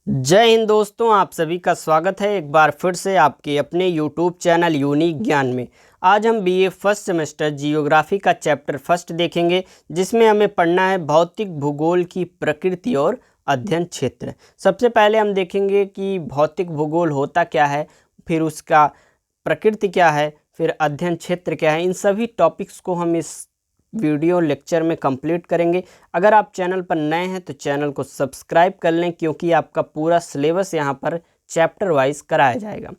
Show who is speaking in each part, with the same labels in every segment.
Speaker 1: जय हिंद दोस्तों, आप सभी का स्वागत है एक बार फिर से आपके अपने यूट्यूब चैनल यूनिक ज्ञान में। आज हम बीए फर्स्ट सेमेस्टर जियोग्राफी का चैप्टर फर्स्ट देखेंगे, जिसमें हमें पढ़ना है भौतिक भूगोल की प्रकृति और अध्ययन क्षेत्र। सबसे पहले हम देखेंगे कि भौतिक भूगोल होता क्या है, फिर उसका प्रकृति क्या है, फिर अध्ययन क्षेत्र क्या है। इन सभी टॉपिक्स को हम इस वीडियो लेक्चर में कंप्लीट करेंगे। अगर आप चैनल पर नए हैं तो चैनल को सब्सक्राइब कर लें, क्योंकि आपका पूरा सिलेबस यहाँ पर चैप्टर वाइज कराया जाएगा।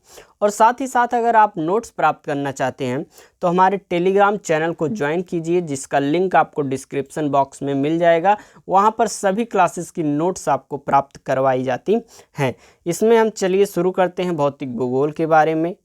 Speaker 1: और साथ ही साथ अगर आप नोट्स प्राप्त करना चाहते हैं तो हमारे टेलीग्राम चैनल को ज्वाइन कीजिए, जिसका लिंक आपको डिस्क्रिप्शन बॉक्स में मिल जाएगा। वहाँ पर सभी क्लासेस की नोट्स आपको प्राप्त करवाई जाती हैं। इसमें हम चलिए शुरू करते हैं भौतिक भूगोल के बारे में।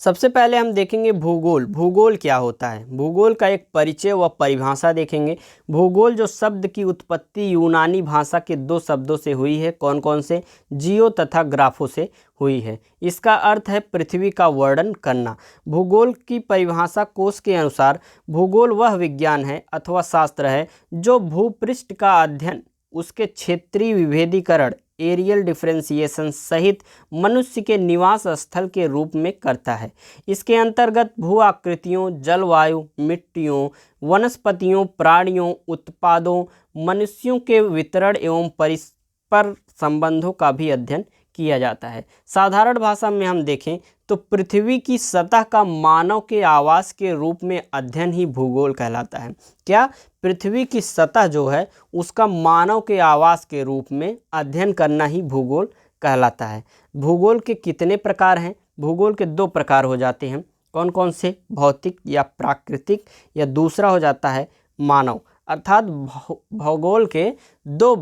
Speaker 1: सबसे पहले हम देखेंगे भूगोल। भूगोल क्या होता है, भूगोल का एक परिचय व परिभाषा देखेंगे। भूगोल जो शब्द की उत्पत्ति यूनानी भाषा के दो शब्दों से हुई है। कौन कौन से? जियो तथा ग्राफो से हुई है। इसका अर्थ है पृथ्वी का वर्णन करना। भूगोल की परिभाषा कोश के अनुसार भूगोल वह विज्ञान है अथवा शास्त्र है जो भूपृष्ठ का अध्ययन, उसके क्षेत्रीय विभेदीकरण, एरियल डिफरेंशिएशन सहित मनुष्य के निवास स्थल के रूप में करता है। इसके अंतर्गत भू आकृतियों, जलवायु, मिट्टियों, वनस्पतियों, प्राणियों, उत्पादों, मनुष्यों के वितरण एवं परस्पर संबंधों का भी अध्ययन किया जाता है। साधारण भाषा में हम देखें तो पृथ्वी की सतह का मानव के आवास के रूप में अध्ययन ही भूगोल कहलाता है। क्या? पृथ्वी की सतह जो है उसका मानव के आवास के रूप में अध्ययन करना ही भूगोल कहलाता है। भूगोल के कितने प्रकार हैं? भूगोल के दो प्रकार हो जाते हैं। कौन कौन से? भौतिक या प्राकृतिक, या दूसरा हो जाता है मानव। अर्थात भूगोल के दो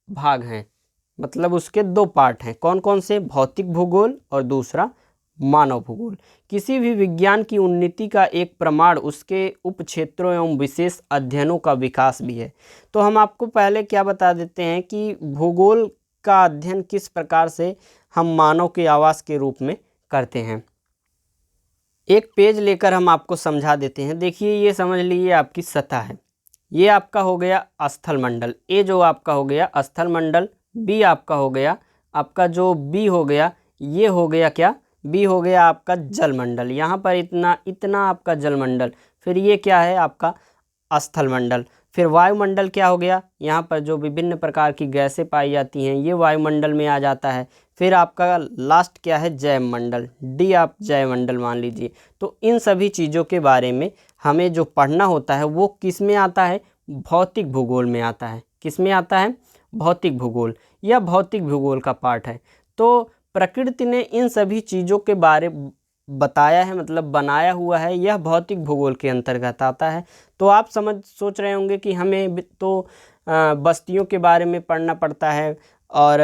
Speaker 1: भाग हैं, मतलब उसके दो पार्ट हैं। कौन कौन से? भौतिक भूगोल और दूसरा मानव भूगोल। किसी भी विज्ञान की उन्नति का एक प्रमाण उसके उपक्षेत्रों एवं विशेष अध्ययनों का विकास भी है। तो हम आपको पहले क्या बता देते हैं कि भूगोल का अध्ययन किस प्रकार से हम मानव के आवास के रूप में करते हैं। एक पेज लेकर हम आपको समझा देते हैं। देखिए, ये समझ लीजिए आपकी सतह है। ये आपका हो गया स्थल मंडल, ए जो आपका हो गया स्थल मंडल, बी आपका हो गया, आपका जो बी हो गया, ये हो गया क्या? बी हो गया आपका जलमंडल। यहाँ पर इतना आपका जलमंडल। फिर ये क्या है? आपका स्थल मंडल। फिर वायुमंडल क्या हो गया? यहाँ पर जो विभिन्न प्रकार की गैसें पाई जाती हैं ये वायुमंडल में आ जाता है। फिर आपका लास्ट क्या है? जैवमंडल, डी आप जैवमंडल मान लीजिए। तो इन सभी चीज़ों के बारे में हमें जो पढ़ना होता है वो किस में आता है? भौतिक भूगोल में आता है। किस में आता है? भौतिक भूगोल। यह भौतिक भूगोल का पार्ट है। तो प्रकृति ने इन सभी चीज़ों के बारे बताया है, मतलब बनाया हुआ है, यह भौतिक भूगोल के अंतर्गत आता है। तो आप सोच रहे होंगे कि हमें तो बस्तियों के बारे में पढ़ना पड़ता है और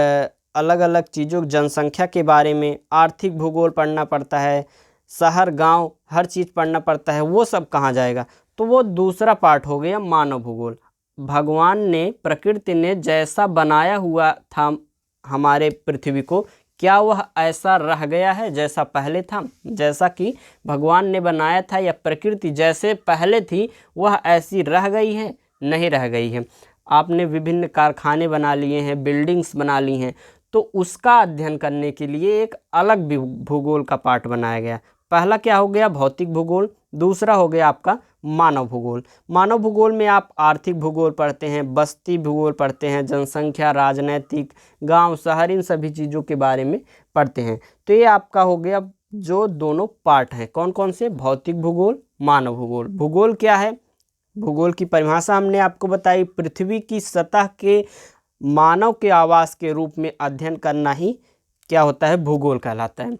Speaker 1: अलग अलग चीज़ों, जनसंख्या के बारे में, आर्थिक भूगोल पढ़ना पड़ता है, शहर गांव हर चीज़ पढ़ना पड़ता है, वो सब कहाँ जाएगा? तो वो दूसरा पार्ट हो गया मानव भूगोल। भगवान ने, प्रकृति ने जैसा बनाया हुआ था हमारे पृथ्वी को, क्या वह ऐसा रह गया है जैसा पहले था? जैसा कि भगवान ने बनाया था या प्रकृति जैसे पहले थी वह ऐसी रह गई है? नहीं रह गई है। आपने विभिन्न कारखाने बना लिए हैं, बिल्डिंग्स बना ली हैं, तो उसका अध्ययन करने के लिए एक अलग भूगोल का पार्ट बनाया गया। पहला क्या हो गया? भौतिक भूगोल। दूसरा हो गया आपका मानव भूगोल। मानव भूगोल में आप आर्थिक भूगोल पढ़ते हैं, बस्ती भूगोल पढ़ते हैं, जनसंख्या, राजनैतिक, गांव, शहर, इन सभी चीज़ों के बारे में पढ़ते हैं। तो ये आपका हो गया जो दोनों पार्ट हैं। कौन कौन से? भौतिक भूगोल, मानव भूगोल। भूगोल क्या है? भूगोल की परिभाषा हमने आपको बताई। पृथ्वी की सतह के मानव के आवास के रूप में अध्ययन करना ही क्या होता है? भूगोल कहलाता है।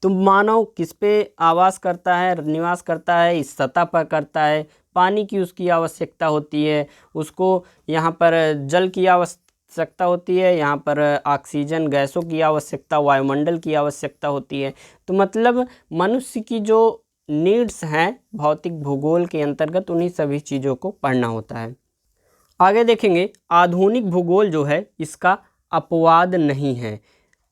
Speaker 1: तो मानव किस पे आवास करता है, निवास करता है? इस सतह पर करता है। पानी की उसकी आवश्यकता होती है, उसको यहाँ पर जल की आवश्यकता होती है, यहाँ पर ऑक्सीजन गैसों की आवश्यकता, वायुमंडल की आवश्यकता होती है। तो मतलब मनुष्य की जो नीड्स हैं भौतिक भूगोल के अंतर्गत, उन्हीं सभी चीज़ों को पढ़ना होता है। आगे देखेंगे, आधुनिक भूगोल जो है इसका अपवाद नहीं है।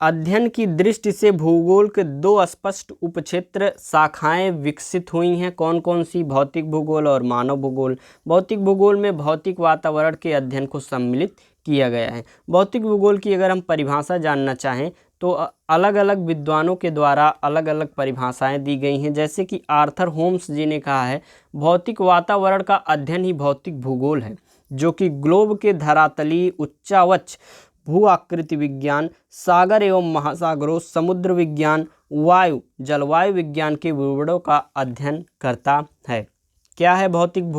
Speaker 1: अध्ययन की दृष्टि से भूगोल के दो स्पष्ट उपक्षेत्र शाखाएं विकसित हुई हैं। कौन कौन सी? भौतिक भूगोल और मानव भूगोल। भौतिक भूगोल में भौतिक वातावरण के अध्ययन को सम्मिलित किया गया है। भौतिक भूगोल की अगर हम परिभाषा जानना चाहें तो अलग अलग विद्वानों के द्वारा अलग अलग परिभाषाएं दी गई हैं। जैसे कि आर्थर होम्स जी ने कहा है, भौतिक वातावरण का अध्ययन ही भौतिक भूगोल है, जो कि ग्लोब के धरातलीय उच्चावच भू आकृति विज्ञान, सागर एवं महासागरों, समुद्र विज्ञान, वायु जलवायु विज्ञान के विवरणों का अध्ययन करता है। क्या है भौतिक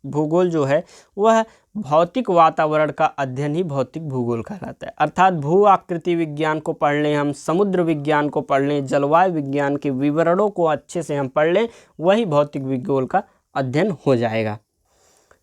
Speaker 1: भूगोल जो है वह भौतिक वातावरण का अध्ययन ही भौतिक भूगोल कहलाता है। अर्थात भू आकृति विज्ञान को पढ़ लें हम, समुद्र विज्ञान को पढ़ लें, जलवायु विज्ञान के विवरणों को अच्छे से हम पढ़ लें, वही भौतिक भूगोल का अध्ययन हो जाएगा।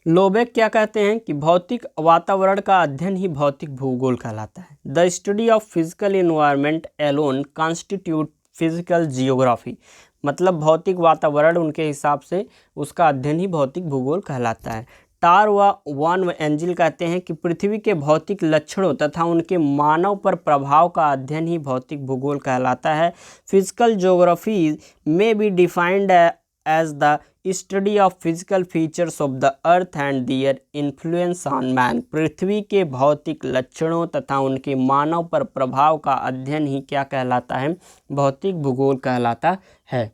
Speaker 1: लोबेक क्या कहते हैं कि भौतिक वातावरण का अध्ययन ही भौतिक भूगोल कहलाता है। The study of physical environment alone constitute physical geography, मतलब भौतिक वातावरण उनके हिसाब से उसका अध्ययन ही भौतिक भूगोल कहलाता है। टार व वान एंजिल कहते हैं कि पृथ्वी के भौतिक लक्षणों तथा उनके मानव पर प्रभाव का अध्ययन ही भौतिक भूगोल कहलाता है। फिजिकल ज्योग्राफी में be defined as the study of physical features of the earth and their influence on man, पृथ्वी के भौतिक लक्षणों तथा उनके मानव पर प्रभाव का अध्ययन ही क्या कहलाता है, भौतिक भूगोल कहलाता है।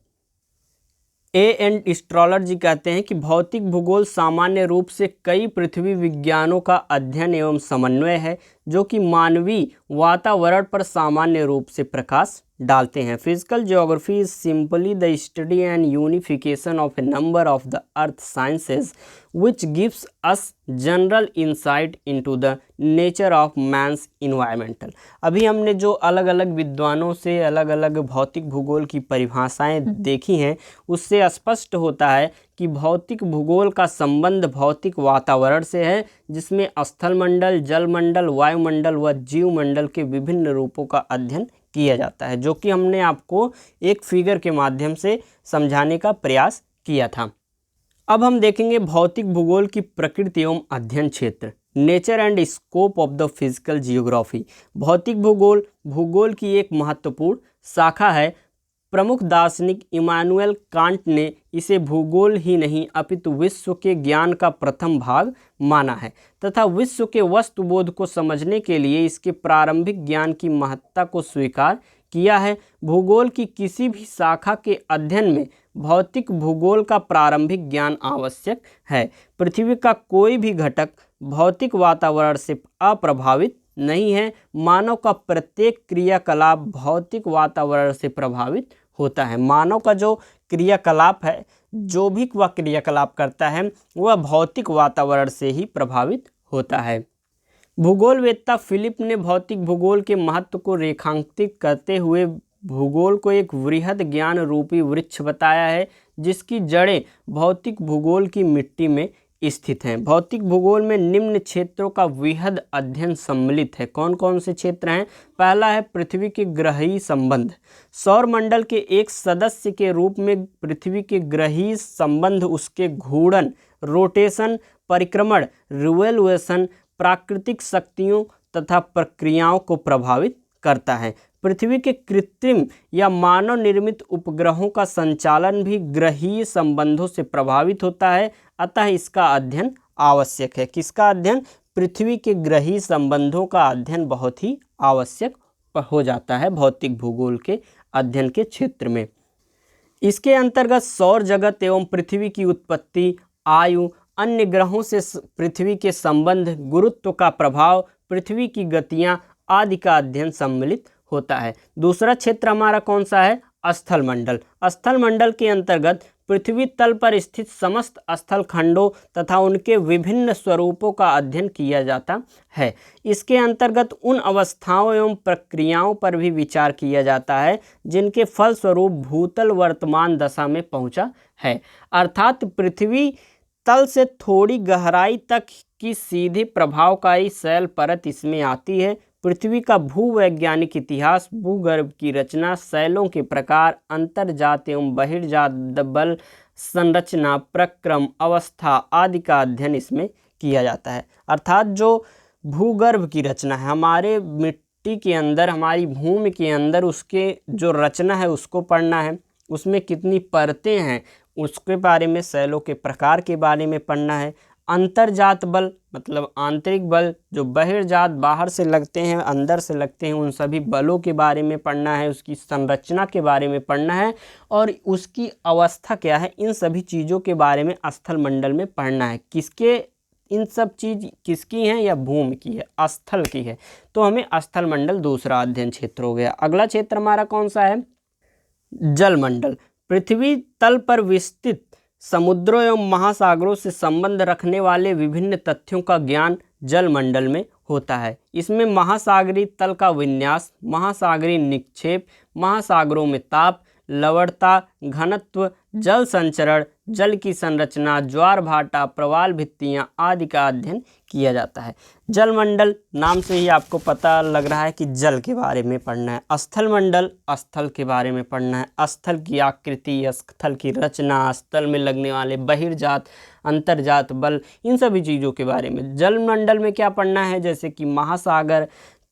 Speaker 1: एंड एस्ट्रोलॉजी कहते हैं कि भौतिक भूगोल सामान्य रूप से कई पृथ्वी विज्ञानों का अध्ययन एवं समन्वय है, जो कि मानवीय वातावरण पर सामान्य रूप से प्रकाश डालते हैं। Physical geography is simply the study and unification of A number of the earth sciences which gives us general insight into the nature of man's environmental। अभी हमने जो अलग अलग विद्वानों से अलग अलग भौतिक भूगोल की परिभाषाएं देखी हैं, उससे स्पष्ट होता है कि भौतिक भूगोल का संबंध भौतिक वातावरण से है, जिसमें स्थलमंडल, जलमंडल, वायुमंडल व जीवमंडल के विभिन्न रूपों का अध्ययन किया जाता है, जो कि हमने आपको एक फिगर के माध्यम से समझाने का प्रयास किया था। अब हम देखेंगे भौतिक भूगोल की प्रकृति एवं अध्ययन क्षेत्र, nature and scope of the physical geography. भौतिक भूगोल भूगोल की एक महत्वपूर्ण शाखा है। प्रमुख दार्शनिक इमानुएल कांट ने इसे भूगोल ही नहीं अपितु विश्व के ज्ञान का प्रथम भाग माना है तथा विश्व के वस्तुबोध को समझने के लिए इसके प्रारंभिक ज्ञान की महत्ता को स्वीकार किया है। भूगोल की किसी भी शाखा के अध्ययन में भौतिक भूगोल का प्रारंभिक ज्ञान आवश्यक है। पृथ्वी का कोई भी घटक भौतिक वातावरण से अप्रभावित नहीं है। मानव का प्रत्येक क्रियाकलाप भौतिक वातावरण से प्रभावित होता है। मानव का जो क्रियाकलाप है, जो भी वह क्रियाकलाप करता है, वह भौतिक वातावरण से ही प्रभावित होता है। भूगोलवेत्ता फिलिप ने भौतिक भूगोल के महत्व को रेखांकित करते हुए भूगोल को एक वृहद ज्ञान रूपी वृक्ष बताया है, जिसकी जड़ें भौतिक भूगोल की मिट्टी में स्थित हैं। भौतिक भूगोल में निम्न क्षेत्रों का वृहद अध्ययन सम्मिलित है। कौन कौन से क्षेत्र हैं? पहला है पृथ्वी के ग्रहीय संबंध। सौरमंडल के एक सदस्य के रूप में पृथ्वी के ग्रहीय संबंध उसके घूर्णन, रोटेशन, परिक्रमण, रिवोल्यूशन, प्राकृतिक शक्तियों तथा प्रक्रियाओं को प्रभावित करता है। पृथ्वी के कृत्रिम या मानव निर्मित उपग्रहों का संचालन भी ग्रहीय संबंधों से प्रभावित होता है, अतः इसका अध्ययन आवश्यक है। किसका अध्ययन? पृथ्वी के ग्रहीय संबंधों का अध्ययन बहुत ही आवश्यक हो जाता है भौतिक भूगोल के अध्ययन के क्षेत्र में। इसके अंतर्गत सौर जगत एवं पृथ्वी की उत्पत्ति, आयु, अन्य ग्रहों से पृथ्वी के संबंध, गुरुत्व का प्रभाव, पृथ्वी की गतियां आदि का अध्ययन सम्मिलित होता है। दूसरा क्षेत्र हमारा कौन सा है? स्थलमंडल। स्थलमंडल के अंतर्गत पृथ्वी तल पर स्थित समस्त स्थल खंडों तथा उनके विभिन्न स्वरूपों का अध्ययन किया जाता है। इसके अंतर्गत उन अवस्थाओं एवं प्रक्रियाओं पर भी विचार किया जाता है जिनके फलस्वरूप भूतल वर्तमान दशा में पहुंचा है। अर्थात पृथ्वी तल से थोड़ी गहराई तक की सीधी प्रभावकारी शैल परत इसमें आती है। पृथ्वी का भूवैज्ञानिक इतिहास, भूगर्भ की रचना, शैलों के प्रकार, अंतर्जात एवं बहिर्जात बल संरचना, प्रक्रम, अवस्था आदि का अध्ययन इसमें किया जाता है। अर्थात जो भूगर्भ की रचना है, हमारे मिट्टी के अंदर, हमारी भूमि के अंदर उसके जो रचना है उसको पढ़ना है, उसमें कितनी परतें हैं उसके बारे में, शैलों के प्रकार के बारे में पढ़ना है। अंतर्जात बल मतलब आंतरिक बल, जो बहिर्जात बाहर से लगते हैं अंदर से लगते हैं, उन सभी बलों के बारे में पढ़ना है, उसकी संरचना के बारे में पढ़ना है और उसकी अवस्था क्या है, इन सभी चीज़ों के बारे में स्थल मंडल में पढ़ना है। किसके, इन सब चीज़ किसकी हैं, या भूमि की है, स्थल की है, तो हमें स्थल मंडल दूसरा अध्ययन क्षेत्र हो गया। अगला क्षेत्र हमारा कौन सा है, जलमंडल। पृथ्वी तल पर विस्तृत समुद्रों एवं महासागरों से संबंध रखने वाले विभिन्न तथ्यों का ज्ञान जलमंडल में होता है। इसमें महासागरीय तल का विन्यास, महासागरीय निक्षेप, महासागरों में ताप, लवणता, घनत्व, जल संचरण, जल की संरचना, ज्वार भाटा, प्रवाल भित्तियाँ आदि का अध्ययन किया जाता है। जलमंडल नाम से ही आपको पता लग रहा है कि जल के बारे में पढ़ना है। स्थल मंडल स्थल के बारे में पढ़ना है, स्थल की आकृति, स्थल की रचना, स्थल में लगने वाले बहिर्जात अंतर्जात बल, इन सभी चीज़ों के बारे में। जलमंडल में क्या पढ़ना है, जैसे कि महासागर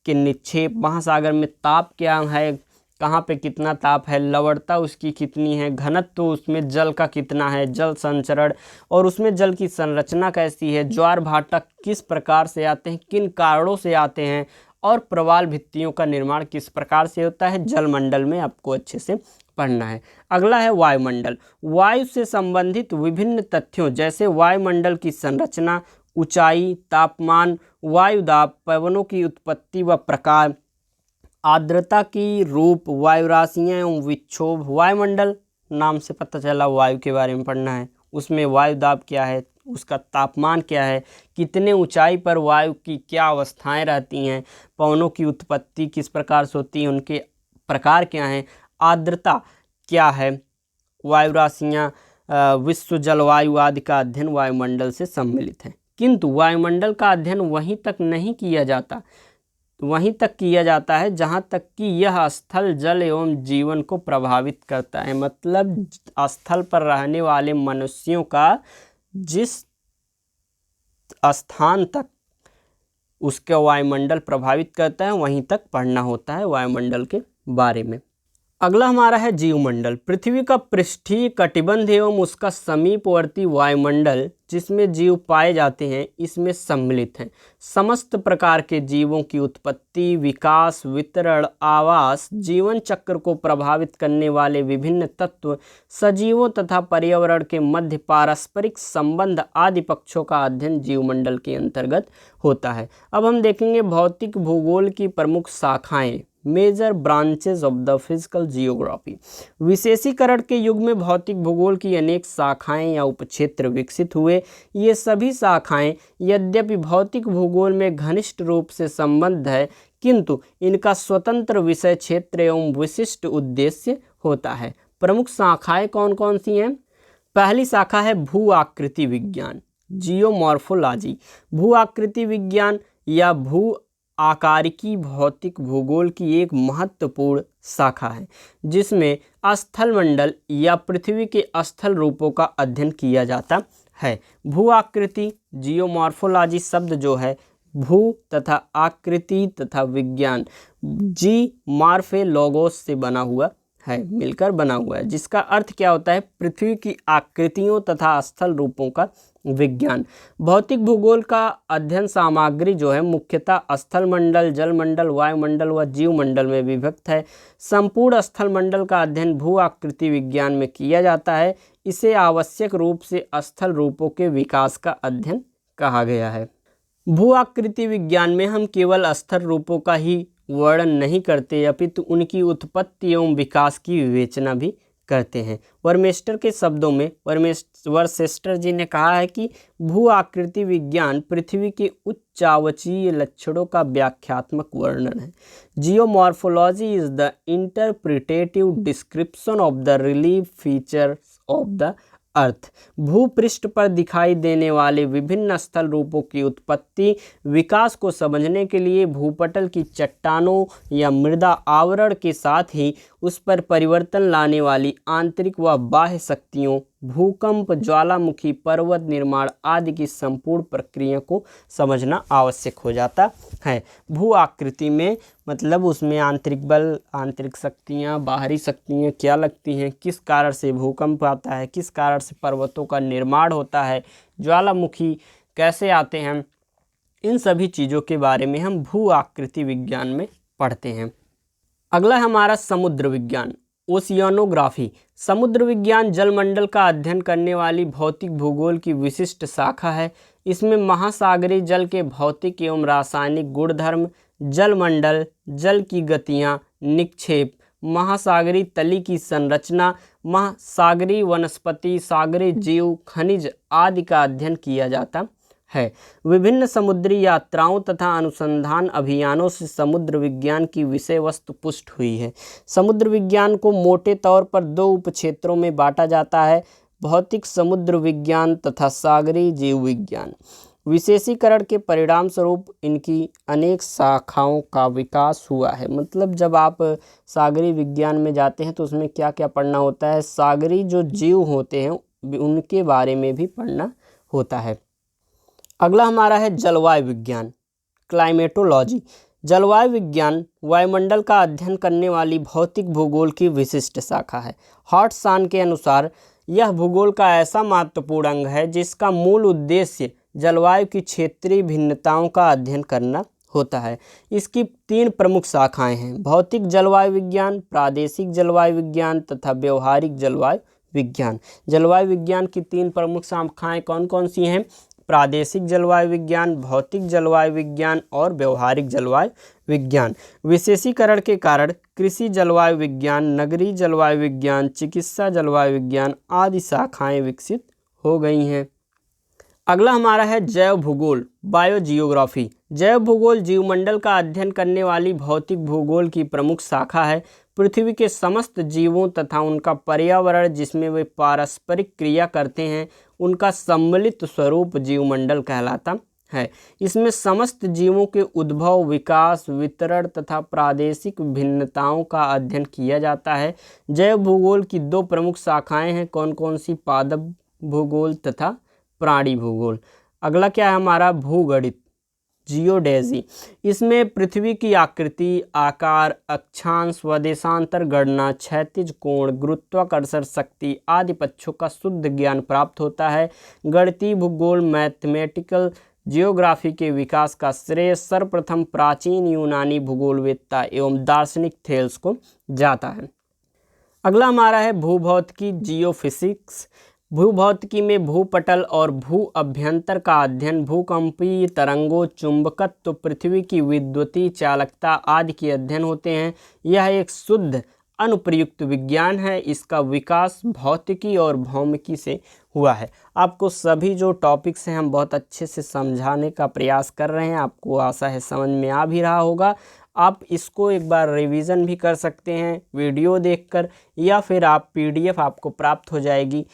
Speaker 1: के निक्षेप, महासागर में ताप क्या है, कहाँ पे कितना ताप है, लवणता उसकी कितनी है, घनत्व उसमें जल का कितना है, जल संचरण और उसमें जल की संरचना कैसी है, ज्वार भाटा किस प्रकार से आते हैं, किन कारणों से आते हैं और प्रवाल भित्तियों का निर्माण किस प्रकार से होता है, जलमंडल में आपको अच्छे से पढ़ना है। अगला है वायुमंडल। वायु से संबंधित विभिन्न तथ्यों जैसे वायुमंडल की संरचना, ऊंचाई, तापमान, वायुदाब, पवनों की उत्पत्ति व प्रकार, आर्द्रता की रूप, वायु राशियाँ एवं विक्षोभ। वायुमंडल नाम से पता चला वायु के बारे में पढ़ना है, उसमें वायुदाब क्या है, उसका तापमान क्या है, कितने ऊंचाई पर वायु की क्या अवस्थाएं रहती हैं, पवनों की उत्पत्ति किस प्रकार से होती है, उनके प्रकार क्या हैं, आर्द्रता क्या है, वायु राशियाँ, विश्व जलवायु आदि का अध्ययन वायुमंडल से सम्मिलित है। किंतु वायुमंडल का अध्ययन वहीं तक नहीं किया जाता, वहीं तक किया जाता है जहाँ तक कि यह स्थल जल एवं जीवन को प्रभावित करता है। मतलब स्थल पर रहने वाले मनुष्यों का जिस स्थान तक उसका वायुमंडल प्रभावित करता है वहीं तक पढ़ना होता है वायुमंडल के बारे में। अगला हमारा है जीवमंडल। पृथ्वी का पृष्ठीय कटिबंध एवं उसका समीपवर्ती वायुमंडल जिसमें जीव पाए जाते हैं इसमें सम्मिलित हैं। समस्त प्रकार के जीवों की उत्पत्ति, विकास, वितरण, आवास, जीवन चक्र को प्रभावित करने वाले विभिन्न तत्व, सजीवों तथा पर्यावरण के मध्य पारस्परिक संबंध आदि पक्षों का अध्ययन जीवमंडल के अंतर्गत होता है। अब हम देखेंगे भौतिक भूगोल की प्रमुख शाखाएं, major branches of the physical geography. विशेषीकरण के युग में भौतिक भूगोल की अनेक शाखाएं या उपक्षेत्र विकसित हुए। ये सभी शाखाएं यद्यपि भौतिक भूगोल में घनिष्ठ रूप से संबद्ध है, किंतु इनका स्वतंत्र विषय क्षेत्र एवं विशिष्ट उद्देश्य होता है। प्रमुख शाखाएं कौन कौन सी हैं? पहली शाखा है भू आकृति विज्ञान, जियोमॉर्फोलॉजी। भू आकृति विज्ञान या भू आकारिकी भौतिक भूगोल की एक महत्वपूर्ण शाखा है जिसमें स्थल मंडल या पृथ्वी के स्थल रूपों का अध्ययन किया जाता है। भू आकृति, जियोमॉर्फोलॉजी शब्द जो है भू तथा आकृति तथा विज्ञान, जी मॉर्फोलॉगोस से बना हुआ है, मिलकर बना हुआ है, जिसका अर्थ क्या होता है? पृथ्वी की आकृतियों तथा स्थल रूपों का विज्ञान। भौतिक भूगोल का अध्ययन सामग्री जो है मुख्यतः स्थल मंडल, जल मंडल, वायुमंडल व जीव मंडल में विभक्त है। संपूर्ण स्थल मंडल का अध्ययन भू आकृति विज्ञान में किया जाता है। इसे आवश्यक रूप से स्थल रूपों के विकास का अध्ययन कहा गया है। भू आकृति विज्ञान में हम केवल स्थल रूपों का ही वर्णन नहीं करते अपितु उनकी उत्पत्ति एवं विकास की विवेचना भी करते हैं। वर्मेस्टर के शब्दों में वर्सेस्टर जी ने कहा है कि भू आकृति विज्ञान पृथ्वी के उच्चावचीय लक्षणों का व्याख्यात्मक वर्णन है। Geomorphology is the interpretive description of the relief features of the earth. भूपृष्ठ पर दिखाई देने वाले विभिन्न स्थल रूपों की उत्पत्ति विकास को समझने के लिए भूपटल की चट्टानों या मृदा आवरण के साथ ही उस पर परिवर्तन लाने वाली आंतरिक व बाह्य शक्तियों, भूकंप, ज्वालामुखी, पर्वत निर्माण आदि की संपूर्ण प्रक्रिया को समझना आवश्यक हो जाता है। भू आकृति में मतलब उसमें आंतरिक बल, आंतरिक शक्तियाँ, बाहरी शक्तियाँ क्या लगती हैं, किस कारण से भूकंप आता है, किस कारण से पर्वतों का निर्माण होता है, ज्वालामुखी कैसे आते हैं, इन सभी चीज़ों के बारे में हम भू आकृति विज्ञान में पढ़ते हैं। अगला हमारा समुद्र विज्ञान, ओशियानोग्राफी। समुद्र विज्ञान जलमंडल का अध्ययन करने वाली भौतिक भूगोल की विशिष्ट शाखा है। इसमें महासागरीय जल के भौतिक एवं रासायनिक गुणधर्म, जलमंडल, जल की गतियाँ, निक्षेप, महासागरीय तली की संरचना, महासागरीय वनस्पति, सागरीय जीव, खनिज आदि का अध्ययन किया जाता है। विभिन्न समुद्री यात्राओं तथा अनुसंधान अभियानों से समुद्र विज्ञान की विषय वस्तु पुष्ट हुई है। समुद्र विज्ञान को मोटे तौर पर 2 उपक्षेत्रों में बांटा जाता है, भौतिक समुद्र विज्ञान तथा सागरीय जीव विज्ञान। विशेषीकरण के परिणाम स्वरूप इनकी अनेक शाखाओं का विकास हुआ है। मतलब जब आप सागरीय विज्ञान में जाते हैं तो उसमें क्या क्या पढ़ना होता है, सागरीय जो जीव होते हैं उनके बारे में भी पढ़ना होता है। अगला हमारा है जलवायु विज्ञान, क्लाइमेटोलॉजी। जलवायु विज्ञान वायुमंडल का अध्ययन करने वाली भौतिक भूगोल की विशिष्ट शाखा है। हॉटसन के अनुसार यह भूगोल का ऐसा महत्वपूर्ण अंग है जिसका मूल उद्देश्य जलवायु की क्षेत्रीय भिन्नताओं का अध्ययन करना होता है। इसकी 3 प्रमुख शाखाएं हैं, भौतिक जलवायु विज्ञान, प्रादेशिक जलवायु विज्ञान तथा व्यवहारिक जलवायु विज्ञान। जलवायु विज्ञान की 3 प्रमुख शाखाएं कौन कौन सी हैं? प्रादेशिक जलवायु विज्ञान, भौतिक जलवायु विज्ञान और व्यवहारिक जलवायु विज्ञान। विशेषीकरण के कारण कृषि जलवायु विज्ञान, नगरीय जलवायु विज्ञान, चिकित्सा जलवायु विज्ञान आदि शाखाएं विकसित हो गई हैं। अगला हमारा है जैव भूगोल, बायोजियोग्राफी। जैव भूगोल जीवमंडल का अध्ययन करने वाली भौतिक भूगोल की प्रमुख शाखा है। पृथ्वी के समस्त जीवों तथा उनका पर्यावरण जिसमें वे पारस्परिक क्रिया करते हैं उनका सम्मिलित स्वरूप जीवमंडल कहलाता है। इसमें समस्त जीवों के उद्भव, विकास, वितरण तथा प्रादेशिक भिन्नताओं का अध्ययन किया जाता है। जैव भूगोल की 2 प्रमुख शाखाएं हैं, कौन कौन सी? पादप भूगोल तथा प्राणी भूगोल। अगला क्या है हमारा? भूगणित, जियोडेजी। इसमें पृथ्वी की आकृति, आकार, अक्षांश, स्वदेशांतर गणना, क्षैतिज कोण, गुरुत्वाकर्षण शक्ति आदि पक्षों का शुद्ध ज्ञान प्राप्त होता है। गणितीय भूगोल, मैथमेटिकल जियोग्राफी के विकास का श्रेय सर्वप्रथम प्राचीन यूनानी भूगोलवेत्ता एवं दार्शनिक थेल्स को जाता है। अगला हमारा है भूभौतिकी, जियोफिजिक्स। भूभौतिकी में भूपटल और भू अभ्यंतर का अध्ययन, भूकंपीय तरंगों, चुंबकत्व, पृथ्वी की विद्युतीय चालकता आदि के अध्ययन होते हैं। यह एक शुद्ध अनुप्रयुक्त विज्ञान है। इसका विकास भौतिकी और भौमिकी से हुआ है। आपको सभी जो टॉपिक्स हैं हम बहुत अच्छे से समझाने का प्रयास कर रहे हैं। आपको आशा है समझ में आ भी रहा होगा। आप इसको एक बार रिवीजन भी कर सकते हैं वीडियो देखकर, या फिर आप PDF आपको प्राप्त हो जाएगी,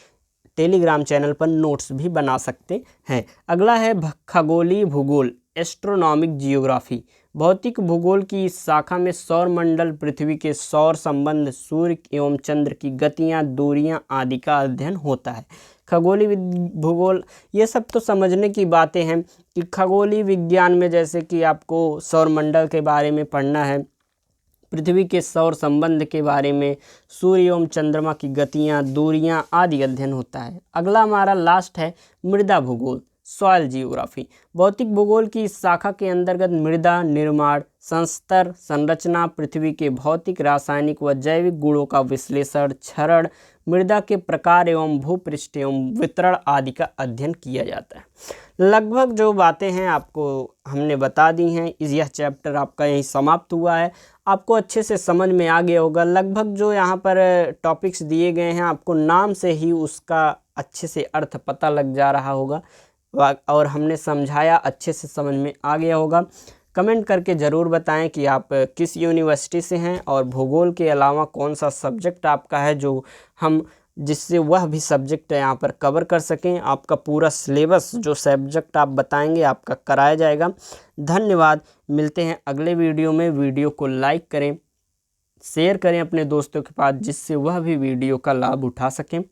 Speaker 1: टेलीग्राम चैनल पर नोट्स भी बना सकते हैं। अगला है खगोलीय भूगोल, एस्ट्रोनॉमिक जियोग्राफी। भौतिक भूगोल की इस शाखा में सौर मंडल, पृथ्वी के सौर संबंध, सूर्य एवं चंद्र की गतियां, दूरियां आदि का अध्ययन होता है। खगोलीय भूगोल, ये सब तो समझने की बातें हैं कि खगोलीय विज्ञान में जैसे कि आपको सौर मंडल के बारे में पढ़ना है, पृथ्वी के सौर संबंध के बारे में, सूर्य एवं चंद्रमा की गतियां, दूरियां आदि अध्ययन होता है। अगला हमारा लास्ट है मृदा भूगोल, सॉइल जियोग्राफी। भौतिक भूगोल की इस शाखा के अंतर्गत मृदा निर्माण, संस्तर, संरचना, पृथ्वी के भौतिक, रासायनिक व जैविक गुणों का विश्लेषण, क्षरण, मृदा के प्रकार एवं भूपृष्ठ एवं वितरण आदि का अध्ययन किया जाता है। लगभग जो बातें हैं आपको हमने बता दी हैं। यह चैप्टर आपका यहीं समाप्त हुआ है। आपको अच्छे से समझ में आ गया होगा। लगभग जो यहाँ पर टॉपिक्स दिए गए हैं आपको नाम से ही उसका अच्छे से अर्थ पता लग जा रहा होगा और हमने समझाया, अच्छे से समझ में आ गया होगा। कमेंट करके ज़रूर बताएं कि आप किस यूनिवर्सिटी से हैं और भूगोल के अलावा कौन सा सब्जेक्ट आपका है जो हम जिससे वह भी सब्जेक्ट यहाँ पर कवर कर सकें। आपका पूरा सिलेबस जो सब्जेक्ट आप बताएंगे आपका कराया जाएगा। धन्यवाद। मिलते हैं अगले वीडियो में। वीडियो को लाइक करें, शेयर करें अपने दोस्तों के पास जिससे वह भी वीडियो का लाभ उठा सकें।